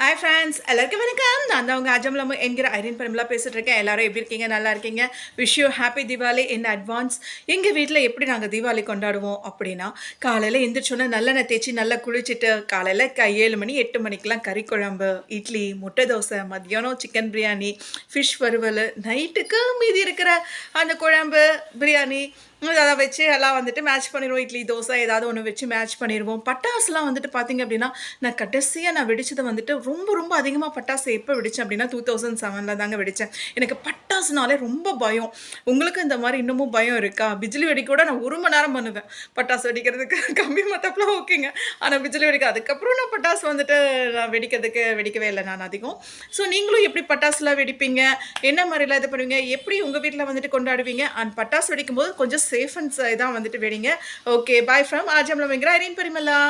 Hi friends, எல்லாருக்கும் வணக்கம். நான் தான் உங்கள் அஜம்லமு என்கிற ஐரின் பரிமலா பேசிட்டு இருக்கேன். எல்லாரும் எப்படி இருக்கீங்க? நல்லா இருக்கீங்க? Wish you happy Deepavali in advance. எங்கள் வீட்டில் எப்படி நாங்கள் தீபாவளி கொண்டாடுவோம் அப்படின்னா, காலையில் எந்திரிச்சோன்னே நல்லெண்ணெய் தேய்ச்சி நல்லா குளிச்சுட்டு காலையில் 7 மணி 8 மணிக்கெலாம் கறி குழம்பு, இட்லி, முட்டை தோசை, மத்தியானம் சிக்கன் பிரியாணி, ஃபிஷ் வறுவல், நைட்டுக்கு மீதி இருக்கிற அந்த குழம்பு பிரியாணி அதை வச்சு எல்லாம் வந்துட்டு மேட்ச் பண்ணிடுவோம். இட்லி தோசை ஏதாவது ஒன்று வச்சு மேட்ச் பண்ணிடுவோம். பட்டாசுலாம் வந்துட்டு பார்த்திங்க அப்படின்னா, நான் கடைசியாக நான் வெடிச்சதை வந்துட்டு ரொம்ப ரொம்ப அதிகமாக பட்டாசு எப்போ வெடித்தேன் அப்படின்னா 2007 தாங்க வெடித்தேன். எனக்கு பட்டாசுனாலே ரொம்ப பயம். உங்களுக்கு இந்த மாதிரி இன்னமும் பயம் இருக்கா? பிஜிலி வெடிக்க கூட நான் 1 மணி நேரம் பண்ணுவேன் பட்டாசு வெடிக்கிறதுக்கு. கம்பி மத்தப்பெலாம் ஓகேங்க, ஆனால் பிஜிலி வெடிக்க அதுக்கப்புறம் நான் பட்டாசு வந்துட்டு நான் வெடிக்கவே இல்லை நான் அதிகம். ஸோ நீங்களும் எப்படி பட்டாசுலாம் வெடிப்பீங்க, என்ன மாதிரிலாம் இது பண்ணுவீங்க, எப்படி உங்கள் வீட்டில் வந்துட்டு கொண்டாடுவீங்க, அண்ட் பட்டாசு வெடிக்கும்போது கொஞ்சம் சேஃப் அண்ட் இதாக வந்துட்டு வெடிங்க. ஓகே, பாய் ஃப்ரம் ஆஜம்லமேங்கிற ஐரின் பரிமலா.